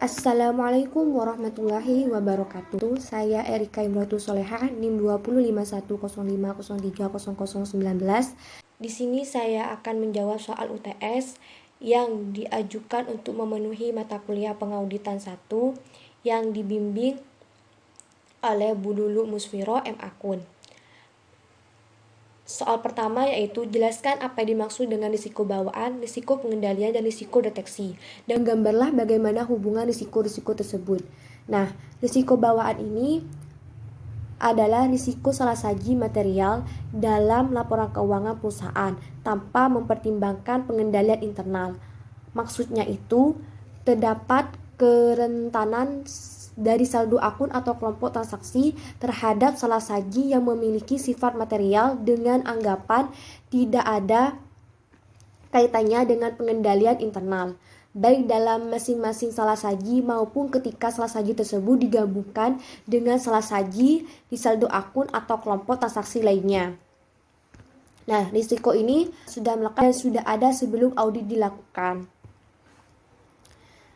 Assalamualaikum warahmatullahi wabarakatuh. Saya Erika Imratul Solehah, NIM 205105030019. Di sini saya akan menjawab soal UTS yang diajukan untuk memenuhi mata kuliah pengauditan 1 yang dibimbing oleh Bu Lulu Musfiro M. Akun. Soal pertama yaitu jelaskan apa yang dimaksud dengan risiko bawaan, risiko pengendalian, dan risiko deteksi. Dan gambarlah bagaimana hubungan risiko-risiko tersebut. Nah, risiko bawaan ini adalah risiko salah saji material dalam laporan keuangan perusahaan tanpa mempertimbangkan pengendalian internal. Maksudnya itu, terdapat kerentanan dari saldo akun atau kelompok transaksi terhadap salah saji yang memiliki sifat material dengan anggapan tidak ada kaitannya dengan pengendalian internal, baik dalam masing-masing salah saji maupun ketika salah saji tersebut digabungkan dengan salah saji di saldo akun atau kelompok transaksi lainnya. Nah, risiko ini sudah melekat dan sudah ada sebelum audit dilakukan.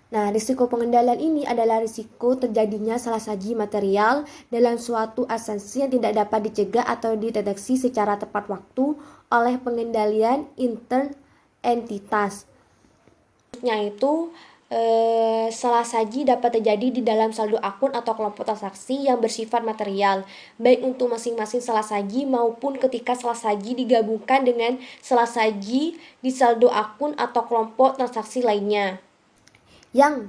Nah, risiko pengendalian ini adalah risiko terjadinya salah saji material dalam suatu asensi yang tidak dapat dicegah atau dideteksi secara tepat waktu oleh pengendalian intern entitas. Maksudnya itu, salah saji dapat terjadi di dalam saldo akun atau kelompok transaksi yang bersifat material, baik untuk masing-masing salah saji maupun ketika salah saji digabungkan dengan salah saji di saldo akun atau kelompok transaksi lainnya yang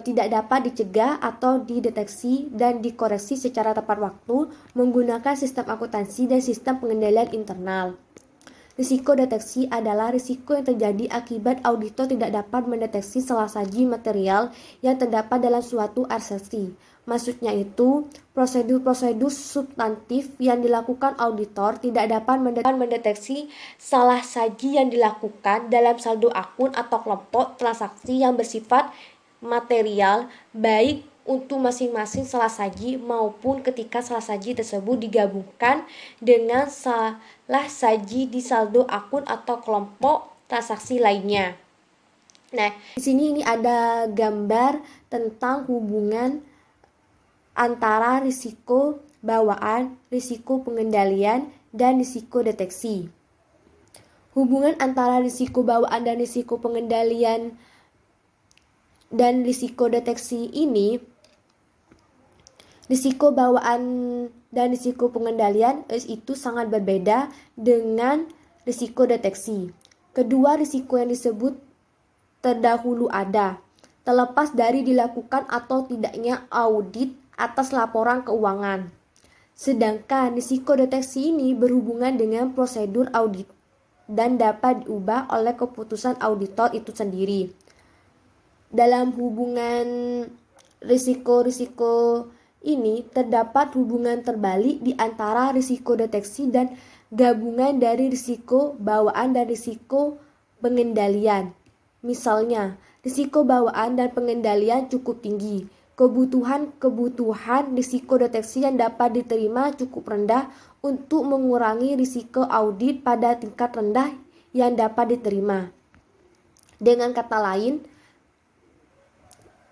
tidak dapat dicegah atau dideteksi dan dikoreksi secara tepat waktu menggunakan sistem akuntansi dan sistem pengendalian internal. Risiko deteksi adalah risiko yang terjadi akibat auditor tidak dapat mendeteksi salah saji material yang terdapat dalam suatu asensi. Maksudnya itu, prosedur-prosedur substantif yang dilakukan auditor tidak dapat mendeteksi salah saji yang dilakukan dalam saldo akun atau kelompok transaksi yang bersifat material, baik untuk masing-masing salah saji maupun ketika salah saji tersebut digabungkan dengan salah saji di saldo akun atau kelompok transaksi lainnya. Nah, di sini ini ada gambar tentang hubungan antara risiko bawaan, risiko pengendalian, dan risiko deteksi. Hubungan antara risiko bawaan dan risiko pengendalian dan risiko deteksi ini, risiko bawaan dan risiko pengendalian itu sangat berbeda dengan risiko deteksi. Kedua risiko yang disebut terdahulu ada, terlepas dari dilakukan atau tidaknya audit atas laporan keuangan. Sedangkan risiko deteksi ini berhubungan dengan prosedur audit dan dapat diubah oleh keputusan auditor itu sendiri. Dalam hubungan risiko-risiko ini terdapat hubungan terbalik di antara risiko deteksi dan gabungan dari risiko bawaan dan risiko pengendalian. Misalnya, risiko bawaan dan pengendalian cukup tinggi. Kebutuhan risiko deteksi yang dapat diterima cukup rendah untuk mengurangi risiko audit pada tingkat rendah yang dapat diterima. Dengan kata lain,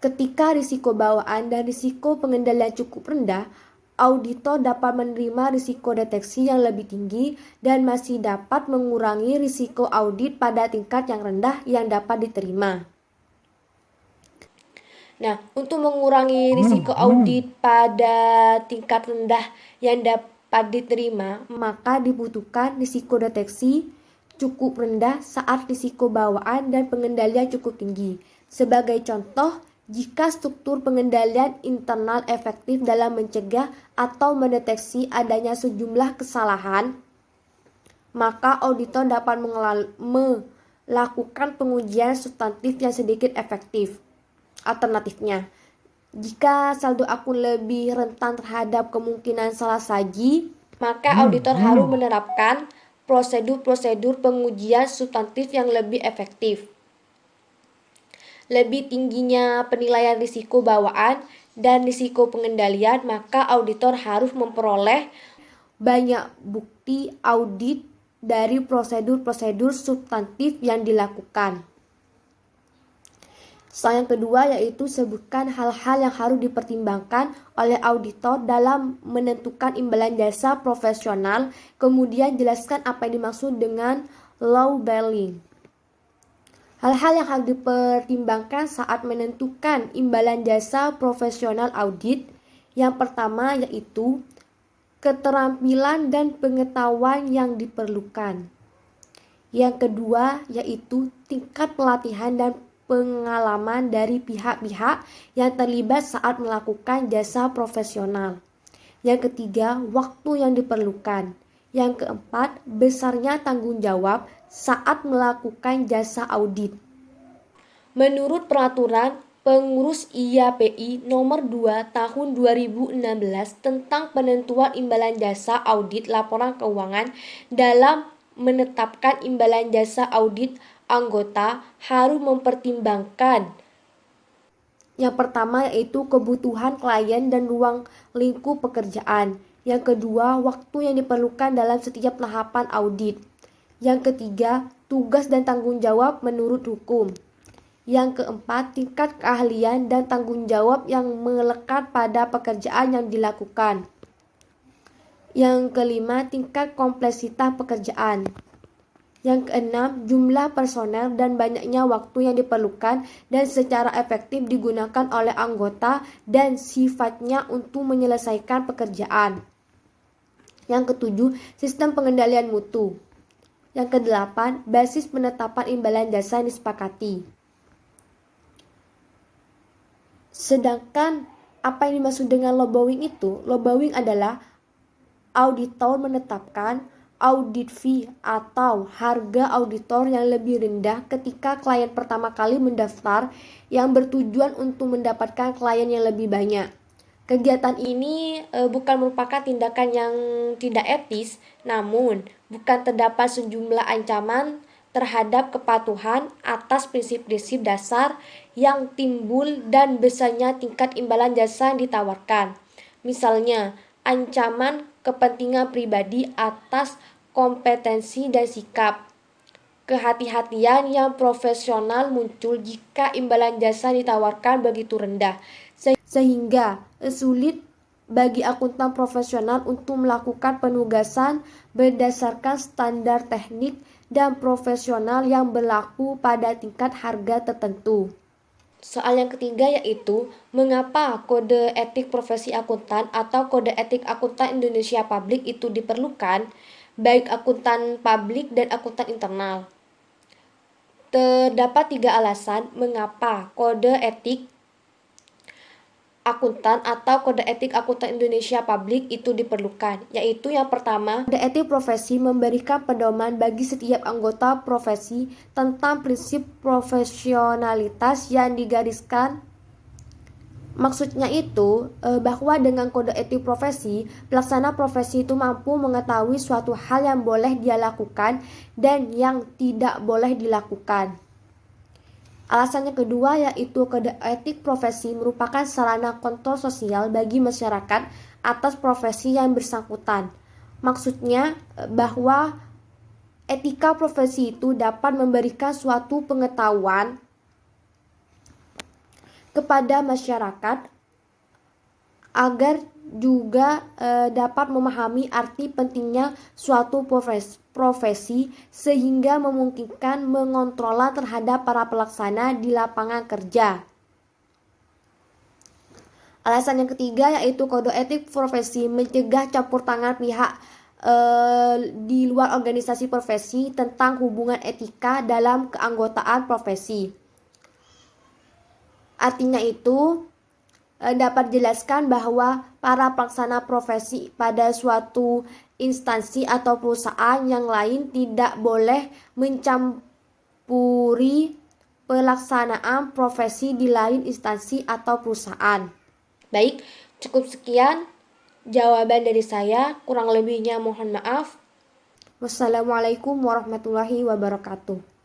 ketika risiko bawaan dan risiko pengendalian cukup rendah, auditor dapat menerima risiko deteksi yang lebih tinggi dan masih dapat mengurangi risiko audit pada tingkat yang rendah yang dapat diterima. Nah, untuk mengurangi risiko audit pada tingkat rendah yang dapat diterima, maka dibutuhkan risiko deteksi cukup rendah saat risiko bawaan dan pengendalian cukup tinggi. Sebagai contoh, jika struktur pengendalian internal efektif dalam mencegah atau mendeteksi adanya sejumlah kesalahan, maka auditor dapat melakukan pengujian substantif yang sedikit efektif. Alternatifnya, jika saldo akun lebih rentan terhadap kemungkinan salah saji, maka auditor harus menerapkan prosedur-prosedur pengujian substantif yang lebih efektif. Lebih tingginya penilaian risiko bawaan dan risiko pengendalian, maka auditor harus memperoleh banyak bukti audit dari prosedur-prosedur substantif yang dilakukan. Soal yang kedua yaitu sebutkan hal-hal yang harus dipertimbangkan oleh auditor dalam menentukan imbalan jasa profesional. Kemudian jelaskan apa yang dimaksud dengan labeling. Hal-hal yang harus dipertimbangkan saat menentukan imbalan jasa profesional audit. Yang pertama yaitu keterampilan dan pengetahuan yang diperlukan. Yang kedua yaitu tingkat pelatihan dan pengalaman dari pihak-pihak yang terlibat saat melakukan jasa profesional. Yang ketiga, waktu yang diperlukan. Yang keempat, besarnya tanggung jawab saat melakukan jasa audit. Menurut peraturan Pengurus IAPI nomor 2 tahun 2016 tentang penentuan imbalan jasa audit laporan keuangan, dalam menetapkan imbalan jasa audit, anggota harus mempertimbangkan yang pertama yaitu kebutuhan klien dan ruang lingkup pekerjaan. Yang kedua, waktu yang diperlukan dalam setiap tahapan audit. Yang ketiga, tugas dan tanggung jawab menurut hukum. Yang keempat, tingkat keahlian dan tanggung jawab yang melekat pada pekerjaan yang dilakukan. Yang kelima, tingkat kompleksitas pekerjaan. Yang keenam, jumlah personel dan banyaknya waktu yang diperlukan dan secara efektif digunakan oleh anggota dan sifatnya untuk menyelesaikan pekerjaan. Yang ketujuh, sistem pengendalian mutu. Yang kedelapan, basis penetapan imbalan jasa yang disepakati. Sedangkan apa yang dimaksud dengan lobbying itu? Lobbying adalah auditor menetapkan audit fee atau harga auditor yang lebih rendah ketika klien pertama kali mendaftar, yang bertujuan untuk mendapatkan klien yang lebih banyak. Kegiatan ini bukan merupakan tindakan yang tidak etis, namun bukan terdapat sejumlah ancaman terhadap kepatuhan atas prinsip-prinsip dasar yang timbul dan besarnya tingkat imbalan jasa yang ditawarkan. Misalnya, ancaman kepentingan pribadi atas kompetensi dan sikap. Kehati-hatian yang profesional muncul jika imbalan jasa ditawarkan begitu rendah, sehingga sulit bagi akuntan profesional untuk melakukan penugasan berdasarkan standar teknik dan profesional yang berlaku pada tingkat harga tertentu. Soal yang ketiga yaitu mengapa kode etik profesi akuntan atau kode etik akuntan Indonesia Publik itu diperlukan, baik akuntan publik dan akuntan internal. Terdapat 3 alasan mengapa kode etik akuntan atau kode etik akuntan Indonesia Publik itu diperlukan, yaitu yang pertama, kode etik profesi memberikan pedoman bagi setiap anggota profesi tentang prinsip profesionalitas yang digariskan. Maksudnya itu bahwa dengan kode etik profesi, pelaksana profesi itu mampu mengetahui suatu hal yang boleh dia lakukan dan yang tidak boleh dilakukan. Alasan yang kedua yaitu kode etik profesi merupakan sarana kontrol sosial bagi masyarakat atas profesi yang bersangkutan. Maksudnya bahwa etika profesi itu dapat memberikan suatu pengetahuan kepada masyarakat agar juga dapat memahami arti pentingnya suatu profesi sehingga memungkinkan mengontrol terhadap para pelaksana di lapangan kerja. Alasan yang ketiga yaitu kode etik profesi mencegah campur tangan pihak di luar organisasi profesi tentang hubungan etika dalam keanggotaan profesi. Artinya itu dapat dijelaskan bahwa para pelaksana profesi pada suatu instansi atau perusahaan yang lain tidak boleh mencampuri pelaksanaan profesi di lain instansi atau perusahaan. Baik, cukup sekian jawaban dari saya, kurang lebihnya mohon maaf. Wassalamualaikum warahmatullahi wabarakatuh.